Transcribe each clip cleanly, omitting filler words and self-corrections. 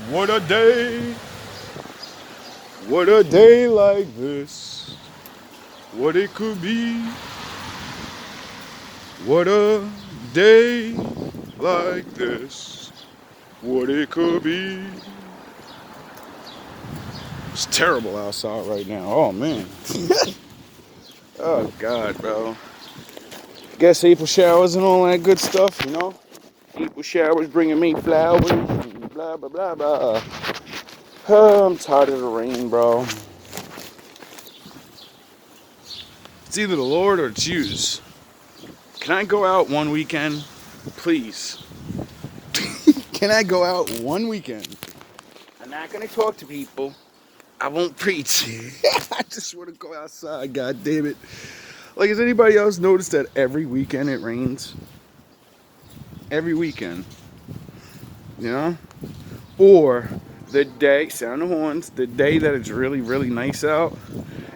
What a day. What a day like this. What it could be. What a day like this. What it could be. It's terrible outside right now. Oh, man. Oh, God, bro. Guess April showers and all that good stuff, you know? April showers bringing me flowers and blah, blah, blah, blah. Oh, I'm tired of the rain, bro. It's either the Lord or it's yous. Can I go out one weekend? Please. Can I go out one weekend? I'm not going to talk to people. I won't preach. I just want to go outside, god damn it. Like, has anybody else noticed that every weekend it rains? Every weekend. You know? Or the day, sound the horns, the day that it's really, really nice out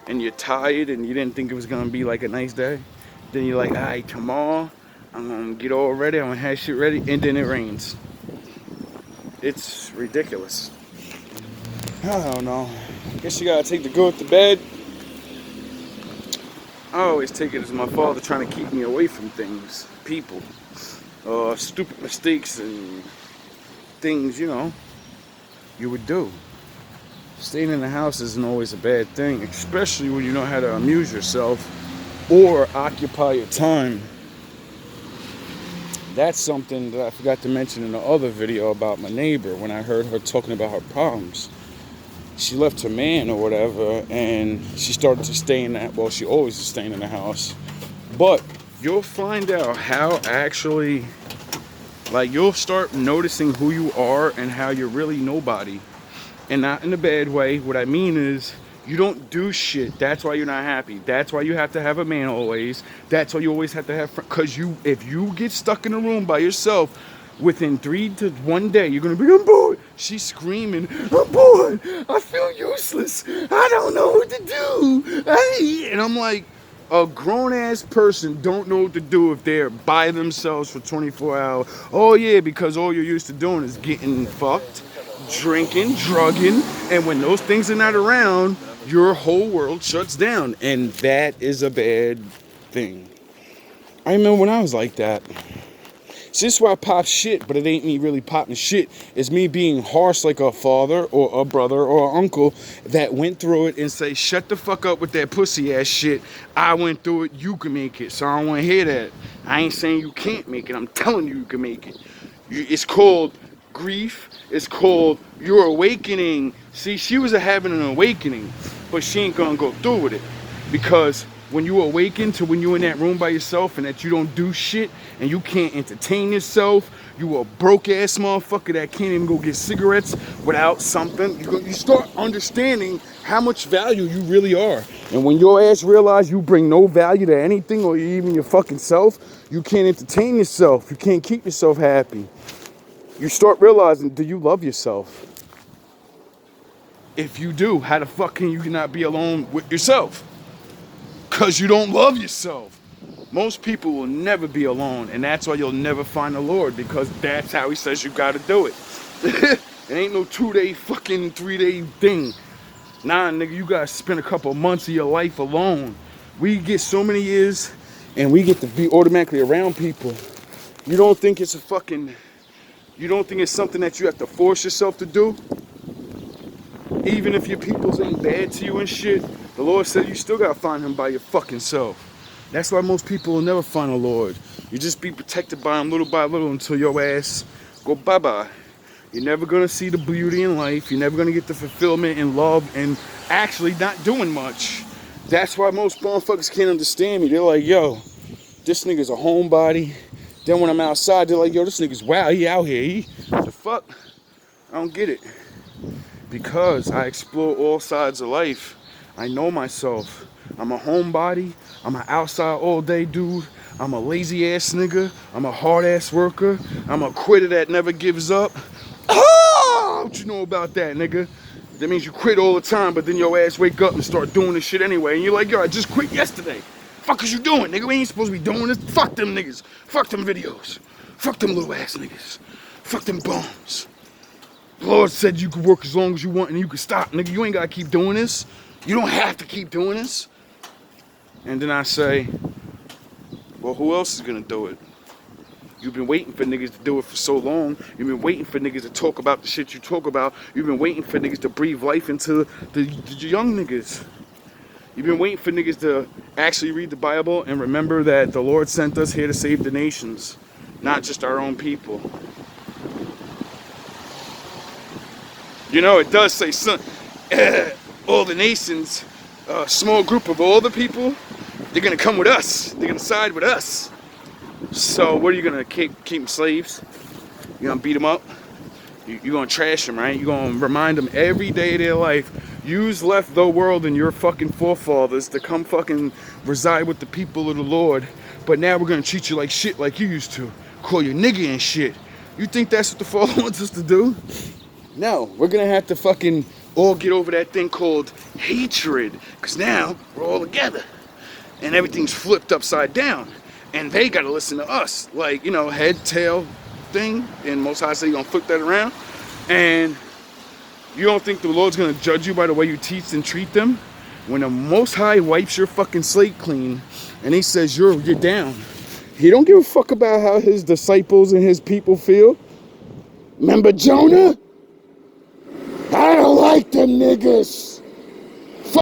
and you're tired and you didn't think it was going to be like a nice day. Then you're like, all right, tomorrow I'm going to get all ready, I'm going to have shit ready, and then it rains. It's ridiculous. I don't know. Guess you gotta take the goat to bed. I always take it as my father trying to keep me away from things, people, stupid mistakes and things, you know, you would do. Staying in the house isn't always a bad thing, especially when you know how to amuse yourself or occupy your time. That's something that I forgot to mention in the other video about my neighbor when I heard her talking about her problems. She left her man or whatever, and she started to stay in that. Well, she always is staying in the house. But you'll find out how actually, like, you'll start noticing who you are and how you're really nobody. And not in a bad way. What I mean is, you don't do shit. That's why you're not happy. That's why you have to have a man always. That's why you always have to have friends. Because if you get stuck in a room by yourself, within 3 to 1 day, you're going to be, I'm bored. She's screaming, I'm bored. I feel useless. I don't know what to do. And I'm like, a grown-ass person don't know what to do if they're by themselves for 24 hours. Oh, yeah, because all you're used to doing is getting fucked, drinking, drugging. And when those things are not around, your whole world shuts down. And that is a bad thing. I remember when I was like that. See, this is why I pop shit, but it ain't me really popping shit. It's me being harsh like a father or a brother or an uncle that went through it and say, shut the fuck up with that pussy ass shit. I went through it, you can make it. So I don't want to hear that. I ain't saying you can't make it. I'm telling you can make it. It's called grief. It's called your awakening. See, she was having an awakening, but she ain't gonna go through with it. Because when you awaken to when you're in that room by yourself and that you don't do shit and you can't entertain yourself, you a broke ass motherfucker that can't even go get cigarettes without something. You start understanding how much value you really are. And when your ass realize you bring no value to anything or even your fucking self, you can't entertain yourself. You can't keep yourself happy. You start realizing, do you love yourself? If you do, how the fuck can you not be alone with yourself? Because you don't love yourself. Most people will never be alone, and that's why you'll never find the Lord, because that's how he says you gotta do it. It ain't no 2-day fucking 3-day thing. Nah, nigga, you gotta spend a couple months of your life alone. We get so many years, and we get to be automatically around people. You don't think it's you don't think it's something that you have to force yourself to do? Even if your peoples ain't bad to you and shit, the Lord said you still gotta find him by your fucking self. That's why most people will never find the Lord. You just be protected by him little by little until your ass go bye-bye. You're never gonna see the beauty in life. You're never gonna get the fulfillment in love and actually not doing much. That's why most motherfuckers can't understand me. They're like, yo, this nigga's a homebody. Then when I'm outside, they're like, yo, this nigga's wow, he out here. The fuck? I don't get it. Because I explore all sides of life. I know myself. I'm a homebody. I'm an outside all day dude. I'm a lazy ass nigga. I'm a hard ass worker. I'm a quitter that never gives up. Oh, what you know about that, nigga? That means you quit all the time, but then your ass wake up and start doing this shit anyway. And you're like, yo, I just quit yesterday. Fuck is you doing, nigga? We ain't supposed to be doing this. Fuck them niggas. Fuck them videos. Fuck them little ass niggas. Fuck them bums. The Lord said you could work as long as you want and you could stop, nigga. You ain't gotta keep doing this. You don't have to keep doing this. And then I say, well, who else is gonna do it? You've been waiting for niggas to do it for so long. You've been waiting for niggas to talk about the shit you talk about. You've been waiting for niggas to breathe life into the young niggas. You've been waiting for niggas to actually read the Bible and remember that the Lord sent us here to save the nations, not just our own people. You know, it does say, son, all the nations, a small group of all the people, they're going to come with us. They're going to side with us. So what are you going to keep them slaves? You're going to beat them up? You're going to trash them, right? You're going to remind them every day of their life, yous left the world and your fucking forefathers to come fucking reside with the people of the Lord. But now we're going to treat you like shit like you used to. Call you nigga and shit. You think that's what the Father wants us to do? No, we're going to have to fucking all get over that thing called hatred. Because now we're all together. And everything's flipped upside down. And they got to listen to us. Like, you know, head, tail thing. And Most High say you're going to flip that around. And you don't think the Lord's going to judge you by the way you teach and treat them? When the Most High wipes your fucking slate clean and he says you're down. He don't give a fuck about how his disciples and his people feel. Remember Jonah? I don't like them niggas.